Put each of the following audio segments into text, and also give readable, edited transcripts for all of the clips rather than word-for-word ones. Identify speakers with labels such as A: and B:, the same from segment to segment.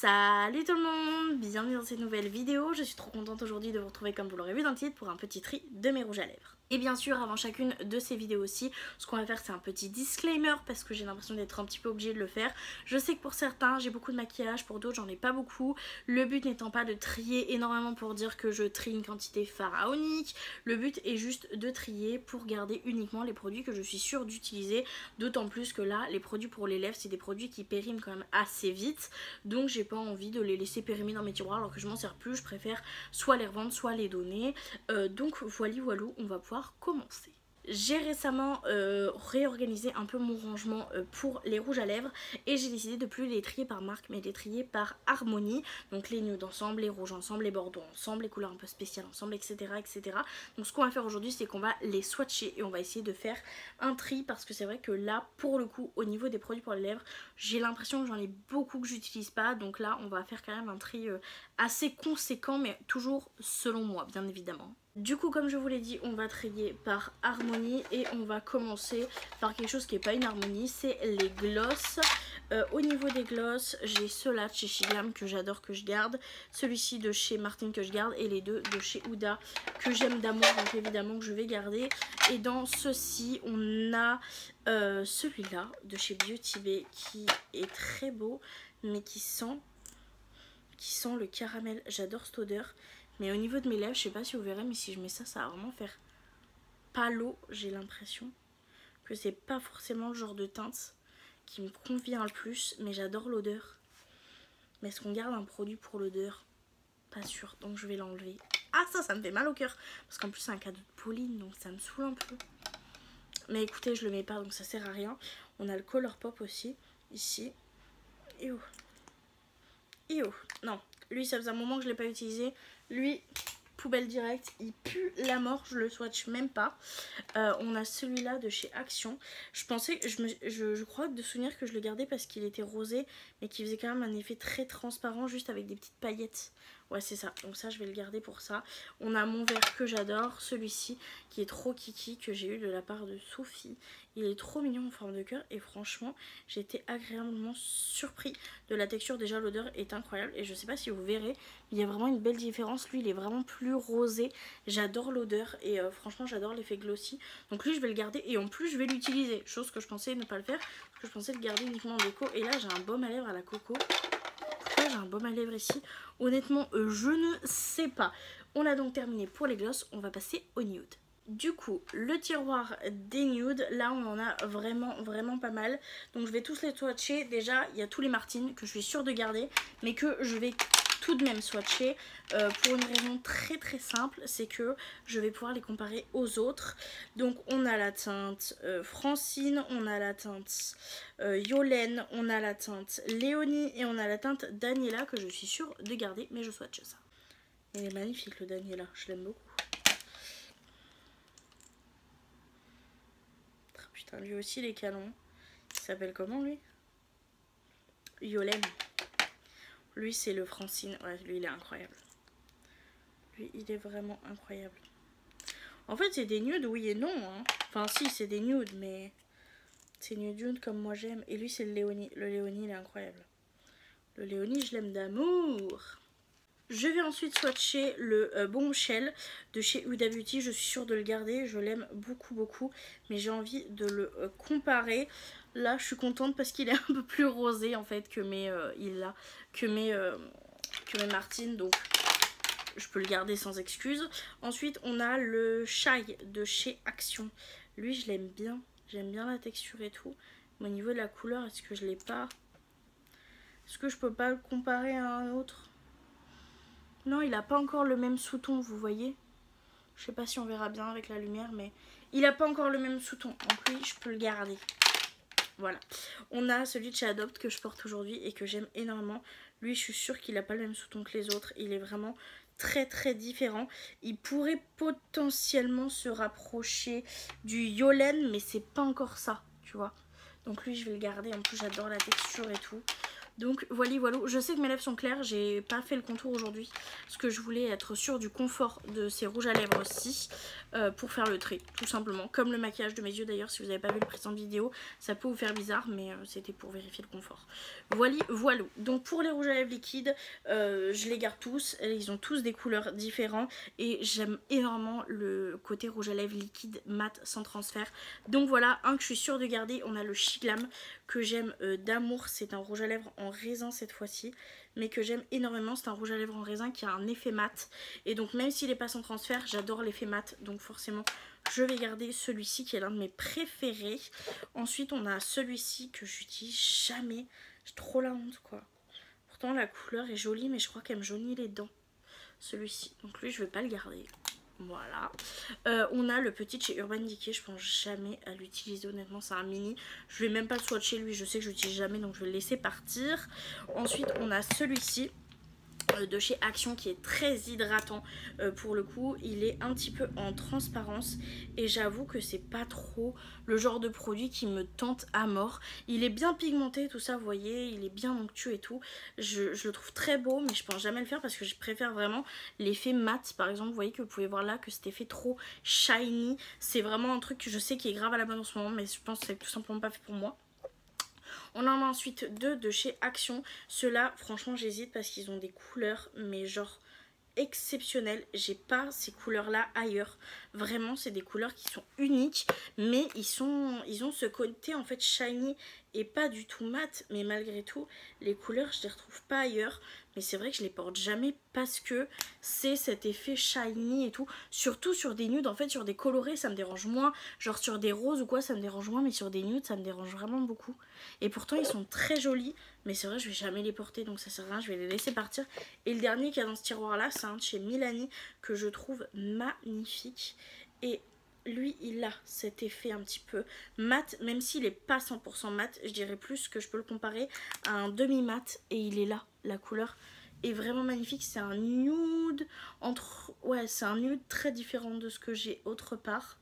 A: Salut tout le monde, bienvenue dans cette nouvelle vidéo. Je suis trop contente aujourd'hui de vous retrouver, comme vous l'aurez vu dans le titre, pour un petit tri de mes rouges à lèvres. Et bien sûr, avant chacune de ces vidéos aussi, ce qu'on va faire, c'est un petit disclaimer parce que j'ai l'impression d'être un petit peu obligée de le faire. Je sais que pour certains, j'ai beaucoup de maquillage, pour d'autres, j'en ai pas beaucoup. Le but n'étant pas de trier énormément pour dire que je trie une quantité pharaonique. Le but est juste de trier pour garder uniquement les produits que je suis sûre d'utiliser. D'autant plus que là, les produits pour les lèvres, c'est des produits qui périment quand même assez vite. Donc j'ai pas envie de les laisser périmer dans mes tiroirs alors que je m'en sers plus. Je préfère soit les revendre, soit les donner. Donc voilà, on va pouvoir commencer. J'ai récemment réorganisé un peu mon rangement pour les rouges à lèvres et j'ai décidé de plus les trier par marque mais de les trier par harmonie. Donc les nudes ensemble, les rouges ensemble, les bordeaux ensemble, les couleurs un peu spéciales ensemble, etc. etc. Donc ce qu'on va faire aujourd'hui, c'est qu'on va les swatcher et on va essayer de faire un tri parce que c'est vrai que là, pour le coup, au niveau des produits pour les lèvres, j'ai l'impression que j'en ai beaucoup que j'utilise pas. Donc là, on va faire quand même un tri assez conséquent mais toujours selon moi, bien évidemment. Du coup, comme je vous l'ai dit, on va trier par harmonie et on va commencer par quelque chose qui n'est pas une harmonie, c'est les gloss. Au niveau des gloss, j'ai ceux-là de chez Shiglam que j'adore, que je garde, celui-ci de chez Martine que je garde et les deux de chez Huda que j'aime d'amour, donc évidemment que je vais garder. Et dans ceux-ci, on a celui-là de chez Beauty Bay qui est très beau mais qui sent le caramel. J'adore cette odeur. Mais au niveau de mes lèvres, je sais pas si vous verrez, mais si je mets ça, ça va vraiment faire palo. J'ai l'impression que c'est pas forcément le genre de teinte qui me convient le plus, mais j'adore l'odeur. Mais est-ce qu'on garde un produit pour l'odeur? Pas sûr, donc je vais l'enlever. Ah, ça me fait mal au cœur, parce qu'en plus c'est un cadeau de Pauline, donc ça me saoule un peu. Mais écoutez, je le mets pas, donc ça sert à rien. On a le Colourpop aussi, ici. Et oh, non, lui ça faisait un moment que je l'ai pas utilisé. Lui, poubelle directe, il pue la mort, je le swatch même pas. On a celui-là de chez Action. Je pensais, je crois de souvenir que je le gardais parce qu'il était rosé, mais qu'il faisait quand même un effet très transparent, juste avec des petites paillettes. Ouais, c'est ça, donc ça je vais le garder pour ça. On a mon verre que j'adore, celui-ci qui est trop kiki, que j'ai eu de la part de Sophie. Il est trop mignon en forme de cœur et franchement j'ai été agréablement surpris de la texture. Déjà l'odeur est incroyable et je sais pas si vous verrez, il y a vraiment une belle différence. Lui il est vraiment plus rosé, j'adore l'odeur et franchement j'adore l'effet glossy. Donc lui je vais le garder et en plus je vais l'utiliser, chose que je pensais ne pas le faire parce que je pensais le garder uniquement en déco. Et là j'ai un baume à lèvres à la coco. Pourquoi j'ai un baume à lèvres ici? Honnêtement je ne sais pas. On a donc terminé pour les glosses, on va passer au nude. Du coup, le tiroir des nudes, là on en a vraiment pas mal. Donc je vais tous les swatcher. Déjà, il y a tous les Martine que je suis sûre de garder, mais que je vais tout de même swatcher pour une raison très simple, c'est que je vais pouvoir les comparer aux autres. Donc on a la teinte Francine, on a la teinte Yolène, on a la teinte Léonie et on a la teinte Daniela que je suis sûre de garder, mais je swatche ça. Il est magnifique le Daniela, je l'aime beaucoup. Putain, lui aussi les canons. Il s'appelle comment lui? Yolène. Lui c'est le Francine. Ouais, lui il est incroyable. Lui il est vraiment incroyable. En fait c'est des nudes oui et non. Hein. Enfin si c'est des nudes mais c'est nude comme moi j'aime. Et lui c'est le Léonie. Le Léonie il est incroyable. Le Léonie je l'aime d'amour. Je vais ensuite swatcher le Bombshell de chez Huda Beauty. Je suis sûre de le garder, je l'aime beaucoup. Mais j'ai envie de le comparer. Là je suis contente parce qu'il est un peu plus rosé en fait que mes Martine. Donc je peux le garder sans excuse. Ensuite on a le Shy de chez Action. Lui je l'aime bien. J'aime bien la texture et tout. Mais au niveau de la couleur, est-ce que je l'ai pas? Est-ce que je peux pas le comparer à un autre? Non, il n'a pas encore le même sous-ton, vous voyez. Je sais pas si on verra bien avec la lumière, mais il n'a pas encore le même sous-ton. Donc lui, je peux le garder. Voilà. On a celui de chez Adopt que je porte aujourd'hui et que j'aime énormément. Lui, je suis sûre qu'il n'a pas le même sous-ton que les autres. Il est vraiment très différent. Il pourrait potentiellement se rapprocher du Yolène, mais c'est pas encore ça, tu vois. Donc lui, je vais le garder. En plus, j'adore la texture et tout. Donc voilà, je sais que mes lèvres sont claires, j'ai pas fait le contour aujourd'hui parce que je voulais être sûre du confort de ces rouges à lèvres aussi pour faire le trait tout simplement, comme le maquillage de mes yeux d'ailleurs. Si vous n'avez pas vu le précédent vidéo, ça peut vous faire bizarre, mais c'était pour vérifier le confort. Voilà. Donc pour les rouges à lèvres liquides, je les garde tous, ils ont tous des couleurs différentes et j'aime énormément le côté rouge à lèvres liquide mat sans transfert. Donc voilà, un que je suis sûre de garder, on a le Chiglam que j'aime d'amour, c'est un rouge à lèvres en raisin cette fois-ci, mais que j'aime énormément. C'est un rouge à lèvres en raisin qui a un effet mat, et donc même s'il n'est pas sans transfert, j'adore l'effet mat, donc forcément je vais garder celui-ci qui est l'un de mes préférés. Ensuite on a celui-ci que j'utilise jamais, j'ai trop la honte quoi. Pourtant la couleur est jolie, mais je crois qu'elle me jaunit les dents, celui-ci, donc lui je vais pas le garder. Voilà, on a le petit de chez Urban Decay, je pense jamais à l'utiliser honnêtement, c'est un mini, je vais même pas le swatcher lui, je sais que je l'utilise jamais donc je vais le laisser partir. Ensuite on a celui-ci de chez Action qui est très hydratant pour le coup, il est un petit peu en transparence et j'avoue que c'est pas trop le genre de produit qui me tente à mort. Il est bien pigmenté tout ça, vous voyez, il est bien onctueux et tout, je le trouve très beau, mais je pense jamais le faire parce que je préfère vraiment l'effet mat par exemple. Vous voyez que vous pouvez voir là que cet effet trop shiny, c'est vraiment un truc que je sais qui est grave à la mode en ce moment, mais je pense que c'est tout simplement pas fait pour moi. On en a ensuite deux de chez Action. Ceux-là, franchement, j'hésite parce qu'ils ont des couleurs, mais genre exceptionnelles. J'ai pas ces couleurs-là ailleurs. Vraiment, c'est des couleurs qui sont uniques, mais ils ont ce côté en fait shiny et pas du tout mat. Mais malgré tout, les couleurs, je les retrouve pas ailleurs. Mais c'est vrai que je les porte jamais parce que c'est cet effet shiny et tout. Surtout sur des nudes, en fait sur des colorés ça me dérange moins. Genre sur des roses ou quoi ça me dérange moins, mais sur des nudes ça me dérange vraiment beaucoup. Et pourtant ils sont très jolis, mais c'est vrai je vais jamais les porter donc ça sert à rien, je vais les laisser partir. Et le dernier qu'il y a dans ce tiroir là, c'est un de chez Milani que je trouve magnifique. Et lui il a cet effet un petit peu mat, même s'il n'est pas 100% mat, je dirais plus que je peux le comparer à un demi mat, et il est là, la couleur est vraiment magnifique. C'est un nude c'est un nude très différent de ce que j'ai autre part.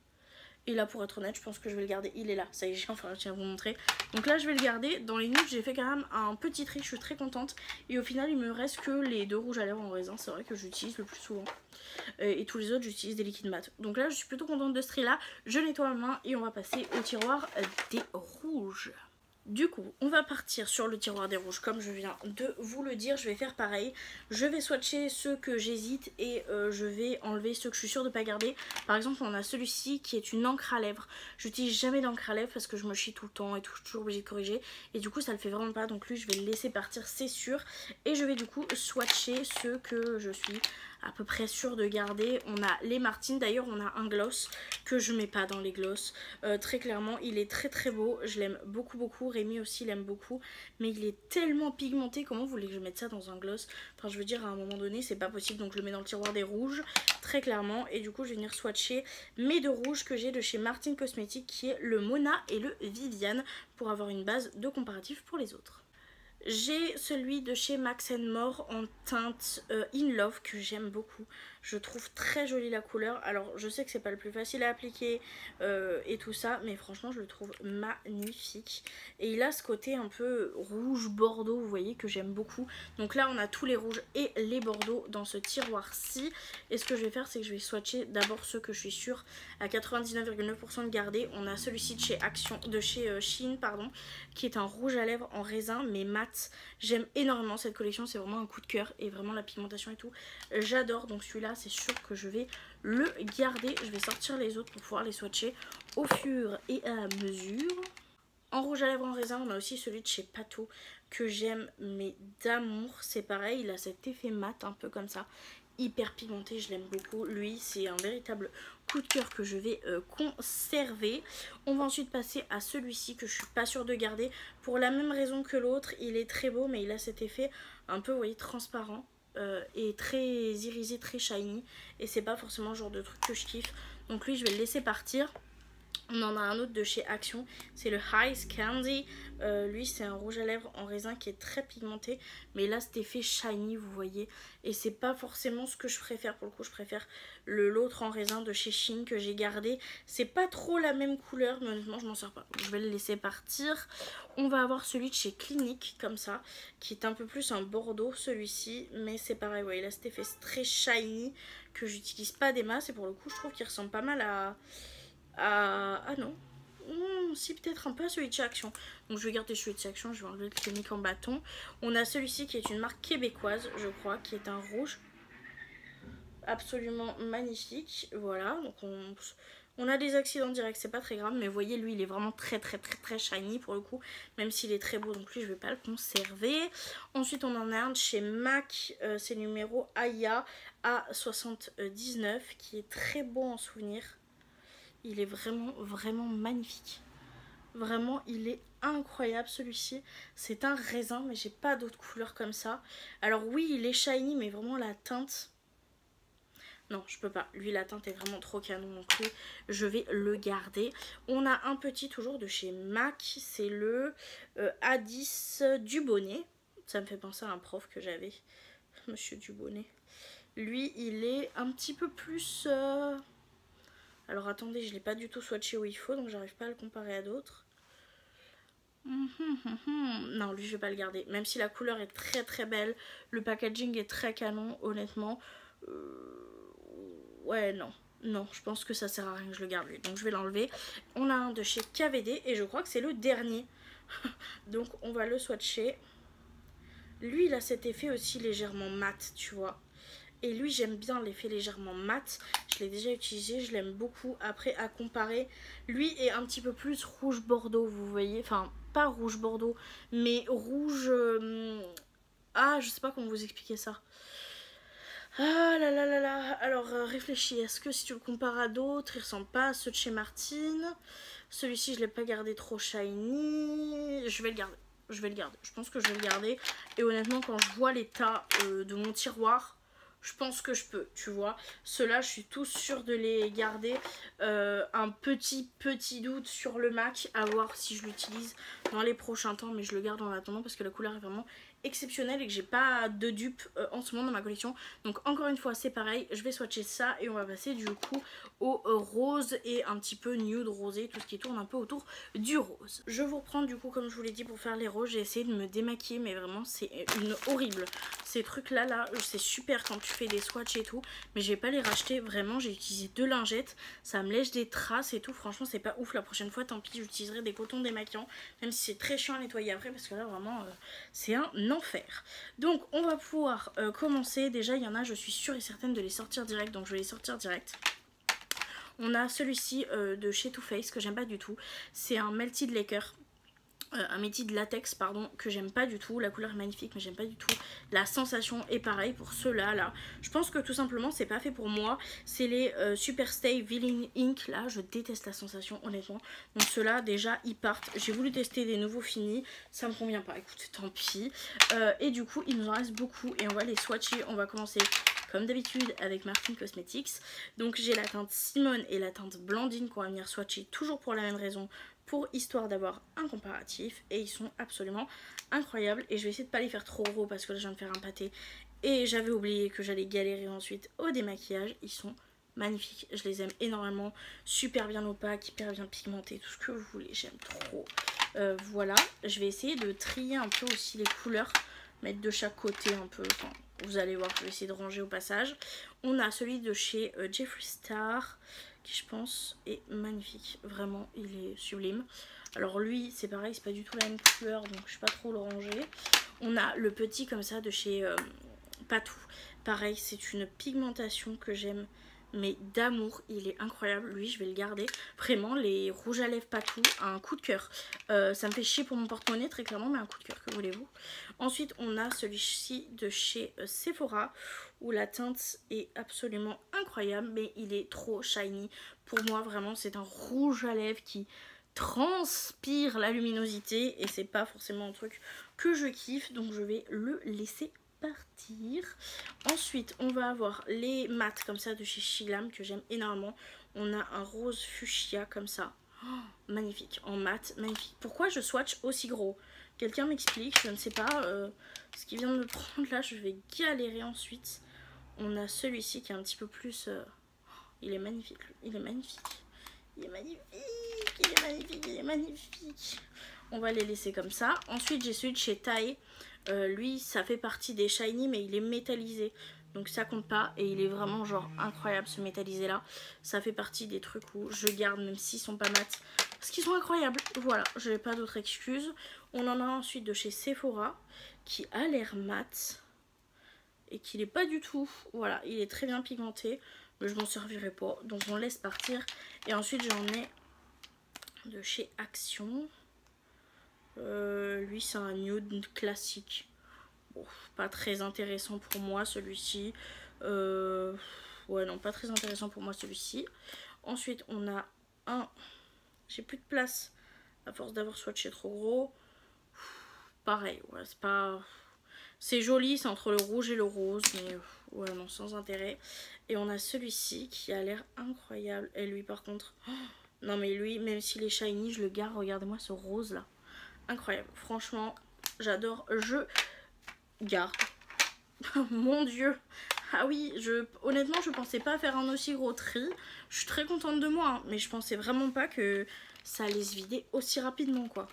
A: Et là pour être honnête je pense que je vais le garder, il est là, ça y est j'ai enfin réussi à vous montrer. Donc là je vais le garder, dans les nudes j'ai fait quand même un petit tri, je suis très contente. Et au final il me reste que les deux rouges à lèvres en raisin, c'est vrai que j'utilise le plus souvent. Et tous les autres j'utilise des liquides mat. Donc là je suis plutôt contente de ce tri là, je nettoie ma main et on va passer au tiroir des rouges. Du coup, on va partir sur le tiroir des rouges, comme je viens de vous le dire, je vais faire pareil. Je vais swatcher ceux que j'hésite et je vais enlever ceux que je suis sûre de ne pas garder. Par exemple, on a celui-ci qui est une encre à lèvres. J'utilise jamais d'encre à lèvres parce que je me chie tout le temps et toujours obligée de corriger. Et du coup, ça le fait vraiment pas, donc lui, je vais le laisser partir, c'est sûr. Et je vais du coup swatcher ceux que je suis à peu près sûre de garder. On a les Martine, d'ailleurs on a un gloss que je mets pas dans les gloss, très clairement il est très très beau, je l'aime beaucoup. Rémi aussi l'aime beaucoup, mais il est tellement pigmenté, comment vous voulez que je mette ça dans un gloss? Enfin je veux dire à un moment donné c'est pas possible, donc je le mets dans le tiroir des rouges très clairement. Et du coup je vais venir swatcher mes deux rouges que j'ai de chez Martine Cosmetics, qui est le Mona et le Viviane, pour avoir une base de comparatif pour les autres. J'ai celui de chez Max & More en teinte In Love que j'aime beaucoup. Je trouve très jolie la couleur. Alors je sais que c'est pas le plus facile à appliquer et tout ça, mais franchement je le trouve magnifique. Et il a ce côté un peu rouge bordeaux, vous voyez, que j'aime beaucoup. Donc là on a tous les rouges et les bordeaux dans ce tiroir-ci. Et ce que je vais faire, c'est que je vais swatcher d'abord ceux que je suis sûre à 99,9% de garder. On a celui-ci de chez Shein, pardon, qui est un rouge à lèvres en raisin mais mat. J'aime énormément cette collection, c'est vraiment un coup de cœur, et vraiment la pigmentation et tout, j'adore. Donc celui-là c'est sûr que je vais le garder. Je vais sortir les autres pour pouvoir les swatcher au fur et à mesure. En rouge à lèvres en raisin, on a aussi celui de chez Pato que j'aime mais d'amour. C'est pareil, il a cet effet mat un peu comme ça, hyper pigmenté, je l'aime beaucoup. Lui c'est un véritable coup de cœur que je vais conserver. On va ensuite passer à celui-ci que je suis pas sûre de garder pour la même raison que l'autre. Il est très beau mais il a cet effet un peu, vous voyez, transparent et très irisé, très shiny, et c'est pas forcément le genre de truc que je kiffe. Donc lui je vais le laisser partir. On en a un autre de chez Action, c'est le Ice Candy. Lui c'est un rouge à lèvres en raisin qui est très pigmenté, mais là cet effet shiny vous voyez, et c'est pas forcément ce que je préfère. Pour le coup je préfère l'autre en raisin de chez Shein que j'ai gardé. C'est pas trop la même couleur mais honnêtement je m'en sers pas, je vais le laisser partir. On va avoir celui de chez Clinique comme ça, qui est un peu plus un bordeaux celui-ci, mais c'est pareil, ouais, il a cet effet très shiny que j'utilise pas des masses, et pour le coup je trouve qu'il ressemble pas mal à... Ah non, si peut-être un peu à celui de chez Action. Donc je vais garder celui de chez Action, je vais enlever le Clinique en bâton. On a celui-ci qui est une marque québécoise je crois, qui est un rouge absolument magnifique. Voilà, donc on a des accidents directs, c'est pas très grave, mais vous voyez lui il est vraiment très shiny pour le coup, même s'il est très beau, donc lui je vais pas le conserver. Ensuite on en a un de chez MAC, c'est numéro Aya A79 qui est très beau en souvenir. Il est vraiment magnifique. Vraiment, il est incroyable celui-ci. C'est un raisin, mais j'ai pas d'autres couleurs comme ça. Alors oui, il est shiny, mais vraiment la teinte... Non, je peux pas. Lui, la teinte est vraiment trop canon, donc lui, je vais le garder. On a un petit toujours de chez MAC. C'est le A10 Dubonnet. Ça me fait penser à un prof que j'avais. Monsieur Dubonnet. Lui, il est un petit peu plus... Alors attendez, je l'ai pas du tout swatché où il faut, donc j'arrive pas à le comparer à d'autres. Non, lui je vais pas le garder. Même si la couleur est très belle, le packaging est très canon, honnêtement. Ouais, non. Non, je pense que ça sert à rien que je le garde lui. Donc je vais l'enlever. On a un de chez KVD et je crois que c'est le dernier. Donc on va le swatcher. Lui il a cet effet aussi légèrement mat, tu vois. Et lui j'aime bien l'effet légèrement mat. Je l'ai déjà utilisé, je l'aime beaucoup. Après à comparer, lui est un petit peu plus rouge bordeaux, vous voyez. Enfin pas rouge bordeaux, mais rouge... Ah je sais pas comment vous expliquer ça. Ah là là là là. Alors réfléchis, est-ce que si tu le compares à d'autres, il ressemble pas à ceux de chez Martine? Celui-ci je l'ai pas gardé trop shiny. Je vais le garder. Je vais le garder. Je pense que je vais le garder. Et honnêtement quand je vois l'état de mon tiroir, je pense que je peux, tu vois. Ceux-là, je suis tout sûre de les garder. Un petit doute sur le MAC, à voir si je l'utilise dans les prochains temps. Mais je le garde en attendant parce que la couleur est vraiment exceptionnelle et que j'ai pas de dupe en ce moment dans ma collection. Donc encore une fois, c'est pareil. Je vais swatcher ça et on va passer du coup au rose et un petit peu nude rosé. Tout ce qui tourne un peu autour du rose. Je vous reprends du coup, comme je vous l'ai dit, pour faire les roses. J'ai essayé de me démaquiller, mais vraiment, c'est une horrible. Ces trucs-là, c'est super quand tu fais des swatchs et tout, mais je vais pas les racheter. Vraiment, j'ai utilisé 2 lingettes, ça me lèche des traces et tout. Franchement, c'est pas ouf. La prochaine fois, tant pis, j'utiliserai des cotons démaquillants, même si c'est très chiant à nettoyer après, parce que là, vraiment, c'est un enfer. Donc, on va pouvoir commencer. Déjà, il y en a, je suis sûre et certaine de les sortir direct, donc je vais les sortir direct. On a celui-ci de chez Too Faced que j'aime pas du tout. C'est un Melted Lacquer. Un métier de latex pardon, que j'aime pas du tout. La couleur est magnifique mais j'aime pas du tout la sensation. Et pareil pour ceux-là là. Je pense que tout simplement c'est pas fait pour moi. C'est les Superstay Veilin Ink là. Je déteste la sensation honnêtement. Donc ceux-là déjà ils partent. J'ai voulu tester des nouveaux finis. Ça me convient pas. Écoute tant pis. Et du coup il nous en reste beaucoup et on va les swatcher. On va commencer comme d'habitude avec Martin Cosmetics. Donc j'ai la teinte Simone et la teinte Blandine qu'on va venir swatcher toujours pour la même raison, pour histoire d'avoir un comparatif, et ils sont absolument incroyables. Et je vais essayer de pas les faire trop gros parce que là je viens de faire un pâté et j'avais oublié que j'allais galérer ensuite au démaquillage. Ils sont magnifiques, je les aime énormément, super bien opaques, hyper bien pigmentés, tout ce que vous voulez, j'aime trop. Voilà, je vais essayer de trier un peu aussi les couleurs, mettre de chaque côté un peu, enfin, vous allez voir, je vais essayer de ranger au passage. On a celui de chez Jeffree Star qui je pense est magnifique, vraiment il est sublime. Alors lui c'est pareil, c'est pas du tout la même couleur donc je sais pas trop le ranger. On a le petit comme ça de chez Patou, pareil c'est une pigmentation que j'aime mais d'amour, il est incroyable. Lui je vais le garder, vraiment les rouges à lèvres Patou, un coup de cœur. Ça me fait chier pour mon porte-monnaie très clairement, mais un coup de cœur, que voulez-vous. Ensuite on a celui-ci de chez Sephora où la teinte est absolument incroyable mais il est trop shiny. Pour moi vraiment c'est un rouge à lèvres qui transpire la luminosité et c'est pas forcément un truc que je kiffe, donc je vais le laisser partir. Ensuite on va avoir les mats comme ça de chez Shilam que j'aime énormément. On a un rose fuchsia comme ça. Magnifique, en mat, magnifique. Pourquoi je swatch aussi gros? Quelqu'un m'explique, je ne sais pas. Ce qui vient de me prendre là, je vais galérer ensuite. On a celui-ci qui est un petit peu plus... il est magnifique, lui. Il est magnifique. Il est magnifique, il est magnifique, il est magnifique. On va les laisser comme ça. Ensuite, j'ai celui de chez Tai. Lui, ça fait partie des shiny, mais il est métallisé. Donc ça compte pas. Et il est vraiment genre incroyable ce métallisé là. Ça fait partie des trucs où je garde même s'ils sont pas mat. Parce qu'ils sont incroyables. Voilà, je n'ai pas d'autre excuse. On en a ensuite de chez Sephora qui a l'air mat. Et qui n'est pas du tout. Voilà, il est très bien pigmenté. Mais je m'en servirai pas. Donc on laisse partir. Et ensuite j'en ai de chez Action. Lui c'est un nude classique. Bon, pas très intéressant pour moi celui-ci. Ouais non, pas très intéressant pour moi celui-ci. Ensuite on a un... J'ai plus de place à force d'avoir swatché trop gros. Pareil, ouais, c'est pas... C'est joli, c'est entre le rouge et le rose, mais ouais non, sans intérêt. Et on a celui-ci qui a l'air incroyable. Et lui par contre... non mais lui, même s'il est shiny, je le garde. Regardez-moi ce rose là. Incroyable. Franchement, j'adore. Je garde. Mon dieu. Ah oui, honnêtement, je pensais pas faire un aussi gros tri. Je suis très contente de moi, hein, mais je pensais vraiment pas que ça allait se vider aussi rapidement, quoi.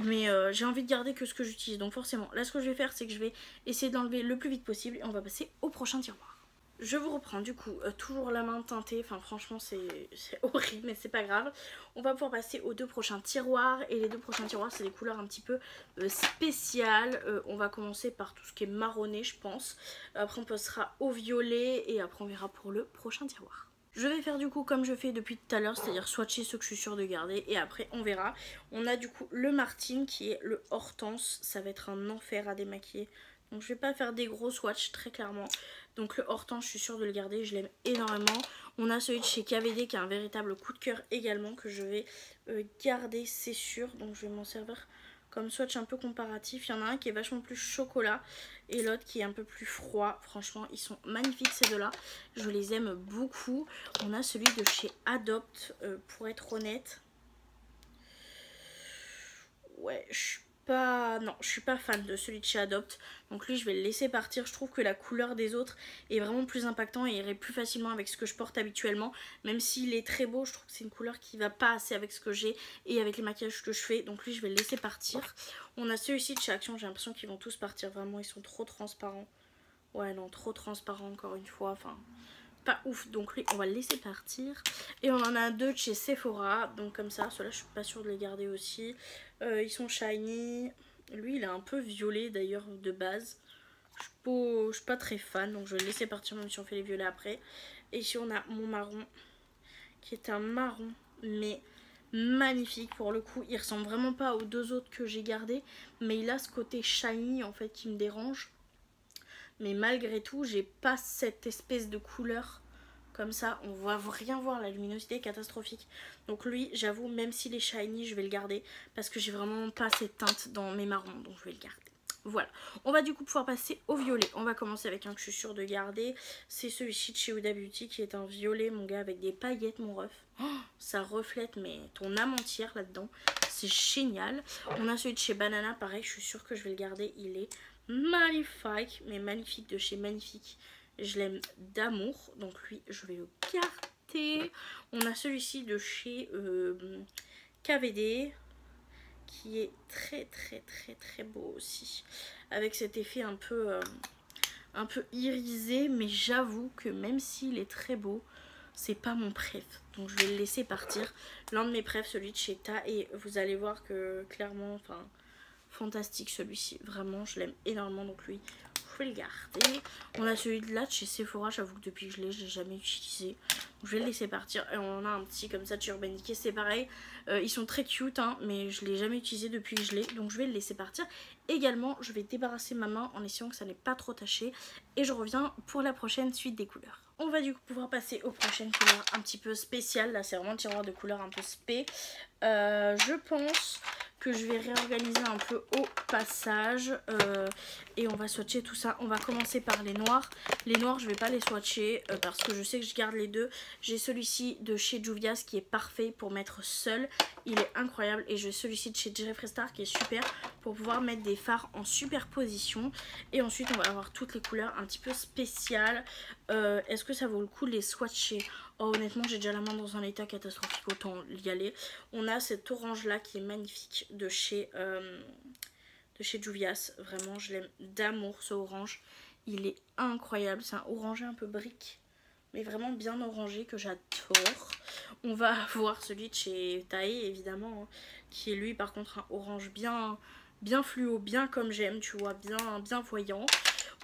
A: Mais j'ai envie de garder que ce que j'utilise. Donc forcément, là, ce que je vais faire, c'est que je vais essayer d'enlever le plus vite possible. Et on va passer au prochain tiroir. Je vous reprends du coup, toujours la main teintée, enfin franchement c'est horrible mais c'est pas grave. On va pouvoir passer aux deux prochains tiroirs et les deux prochains tiroirs c'est des couleurs un petit peu spéciales. On va commencer par tout ce qui est marronné je pense. Après on passera au violet et après on verra pour le prochain tiroir. Je vais faire du coup comme je fais depuis tout à l'heure, c'est-à-dire swatcher ceux que je suis sûre de garder et après on verra. On a du coup le Martine qui est le Hortense, ça va être un enfer à démaquiller. Donc je vais pas faire des gros swatchs très clairement. Donc le Hortense je suis sûre de le garder, je l'aime énormément. On a celui de chez KVD qui est un véritable coup de cœur également que je vais garder c'est sûr. Donc je vais m'en servir comme swatch un peu comparatif. Il y en a un qui est vachement plus chocolat et l'autre qui est un peu plus froid. Franchement ils sont magnifiques ces deux là. Je les aime beaucoup. On a celui de chez Adopt pour être honnête. Ouais je suis pas fan de celui de chez Adopt. Donc lui je vais le laisser partir. Je trouve que la couleur des autres est vraiment plus impactant et irait plus facilement avec ce que je porte habituellement. Même s'il est très beau, je trouve que c'est une couleur qui va pas assez avec ce que j'ai et avec les maquillages que je fais. Donc lui je vais le laisser partir. On a celui-ci de chez Action, j'ai l'impression qu'ils vont tous partir. Vraiment ils sont trop transparents. Ouais non, trop transparents encore une fois. Enfin... pas ouf, donc lui on va le laisser partir. Et on en a deux de chez Sephora, donc comme ça, ceux-là je suis pas sûre de les garder aussi. Ils sont shiny. Lui il est un peu violet d'ailleurs de base. Je suis pas très fan, donc je vais le laisser partir même si on fait les violets après. Et ici on a mon marron, qui est un marron, mais magnifique pour le coup. Il ressemble vraiment pas aux deux autres que j'ai gardés, mais il a ce côté shiny en fait qui me dérange. Mais malgré tout, j'ai pas cette espèce de couleur comme ça. On va rien voir, la luminosité est catastrophique. Donc lui, j'avoue, même s'il est shiny, je vais le garder. Parce que j'ai vraiment pas cette teinte dans mes marrons. Donc je vais le garder. Voilà. On va du coup pouvoir passer au violet. On va commencer avec un que je suis sûre de garder. C'est celui-ci de chez Huda Beauty qui est un violet, mon gars, avec des paillettes, mon ref. Oh, ça reflète mais ton âme entière là-dedans. C'est génial. On a celui de chez Banana, pareil, je suis sûre que je vais le garder. Il est... magnifique, mais magnifique de chez Magnifique. Je l'aime d'amour, donc lui je vais le garder. On a celui-ci de chez KVD qui est très beau aussi, avec cet effet un peu irisé, mais j'avoue que même s'il est très beau, c'est pas mon préf, donc je vais le laisser partir. L'un de mes préfs, celui de chez Ta, et vous allez voir que clairement, enfin... fantastique celui-ci, vraiment je l'aime énormément, donc lui je vais le garder. On a celui de là de chez Sephora, j'avoue que depuis que je l'ai jamais utilisé, donc je vais le laisser partir. Et on en a un petit comme ça de chez Urban Decay, c'est pareil, ils sont très cute hein, mais je l'ai jamais utilisé depuis que je l'ai, donc je vais le laisser partir. Également je vais débarrasser ma main en essayant que ça n'est pas trop taché et je reviens pour la prochaine suite des couleurs. On va du coup pouvoir passer aux prochaines couleurs un petit peu spéciales. Là c'est vraiment le tiroir de couleurs un peu spé. Je pense que je vais réorganiser un peu au passage. Et on va swatcher tout ça. On va commencer par les noirs. Les noirs, je vais pas les swatcher parce que je sais que je garde les deux. J'ai celui-ci de chez Juvia's qui est parfait pour mettre seul. Il est incroyable. Et j'ai celui-ci de chez Jeffree Star qui est super pour pouvoir mettre des fards en superposition. Et ensuite, on va avoir toutes les couleurs un petit peu spéciales. Est-ce que ça vaut le coup de les swatcher? Oh, honnêtement, j'ai déjà la main dans un état catastrophique, autant y aller. On a cet orange là qui est magnifique de chez Juvia's. Vraiment, je l'aime d'amour ce orange. Il est incroyable. C'est un orangé un peu brique, mais vraiment bien orangé que j'adore. On va avoir celui de chez Tae évidemment, hein, qui est lui par contre un orange bien fluo, bien comme j'aime, tu vois, bien voyant.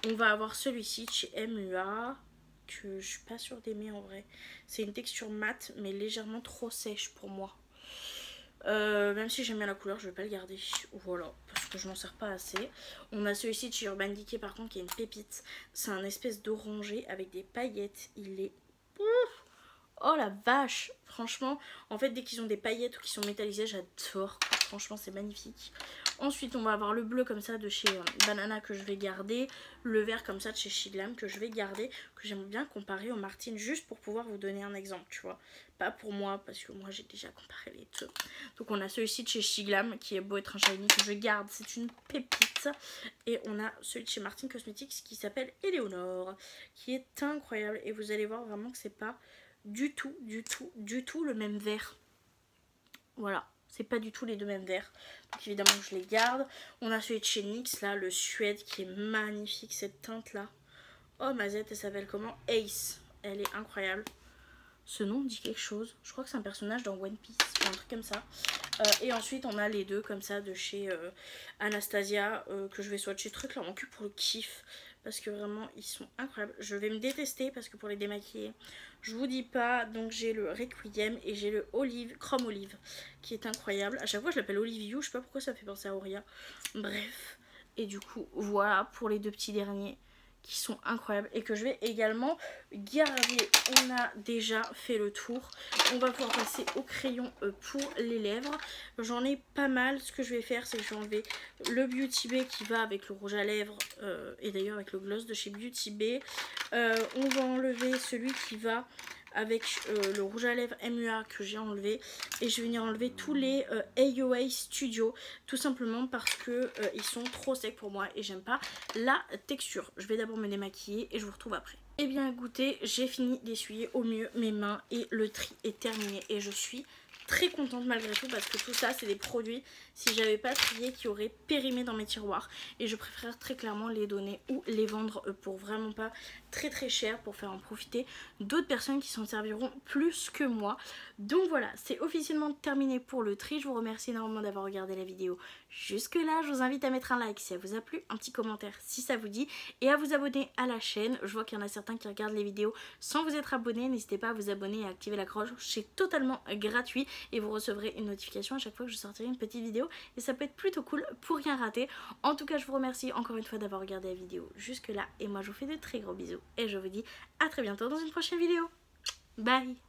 A: On va avoir celui-ci de chez MUA, que je suis pas sûre d'aimer en vrai. C'est une texture mate mais légèrement trop sèche pour moi. Même si j'aime bien la couleur, je vais pas le garder. Voilà, parce que je m'en sers pas assez. On a celui-ci de chez Urban Decay par contre qui est une pépite. C'est un espèce d'orangé avec des paillettes. Il est... Oh la vache! Franchement, en fait dès qu'ils ont des paillettes ou qu'ils sont métallisés, j'adore. Franchement c'est magnifique. Ensuite on va avoir le bleu comme ça de chez Banana que je vais garder. Le vert comme ça de chez Shiglam que je vais garder. Que j'aime bien comparer au Martine juste pour pouvoir vous donner un exemple, tu vois. Pas pour moi parce que moi j'ai déjà comparé les deux. Donc on a celui-ci de chez Shiglam qui est beau être un shiny que je garde. C'est une pépite. Et on a celui de chez Martine Cosmetics qui s'appelle Eleonore. Qui est incroyable. Et vous allez voir vraiment que c'est pas... du tout le même vert. Voilà, c'est pas du tout les deux mêmes verts. Donc évidemment je les garde. On a celui de chez NYX là, le Suède qui est magnifique, cette teinte là. Oh ma zette, elle s'appelle comment? Ace. Elle est incroyable. Ce nom dit quelque chose. Je crois que c'est un personnage dans One Piece ou un truc comme ça. Et ensuite on a les deux comme ça de chez Anastasia que je vais swatcher très clairement que pour le kiff. Parce que vraiment ils sont incroyables. Je vais me détester parce que pour les démaquiller je vous dis pas. Donc j'ai le Requiem et j'ai le Chrome Olive qui est incroyable. À chaque fois je l'appelle Olive You, je sais pas pourquoi ça fait penser à Auria. Bref. Et du coup voilà pour les deux petits derniers qui sont incroyables et que je vais également garder. On a déjà fait le tour. On va pouvoir passer au crayon pour les lèvres. J'en ai pas mal. Ce que je vais faire, c'est que je vais enlever le Beauty Bay qui va avec le rouge à lèvres et d'ailleurs avec le gloss de chez Beauty Bay. On va enlever celui qui va avec le rouge à lèvres MUA que j'ai enlevé, et je vais venir enlever tous les AOA Studio tout simplement parce que ils sont trop secs pour moi et j'aime pas la texture. Je vais d'abord me démaquiller et je vous retrouve après. Et bien écoutez, j'ai fini d'essuyer au mieux mes mains et le tri est terminé et je suis très contente malgré tout parce que tout ça c'est des produits, si j'avais pas trié, qui auraient périmé dans mes tiroirs et je préfère très clairement les donner ou les vendre pour vraiment pas très cher, pour faire en profiter d'autres personnes qui s'en serviront plus que moi. Donc voilà, c'est officiellement terminé pour le tri. Je vous remercie énormément d'avoir regardé la vidéo jusque là. Je vous invite à mettre un like si ça vous a plu, un petit commentaire si ça vous dit et à vous abonner à la chaîne. Je vois qu'il y en a certains qui regardent les vidéos sans vous être abonnés. N'hésitez pas à vous abonner et à activer la cloche, c'est totalement gratuit et vous recevrez une notification à chaque fois que je sortirai une petite vidéo et ça peut être plutôt cool pour rien rater. En tout cas, je vous remercie encore une fois d'avoir regardé la vidéo jusque là et moi je vous fais de très gros bisous et je vous dis à très bientôt dans une prochaine vidéo. Bye.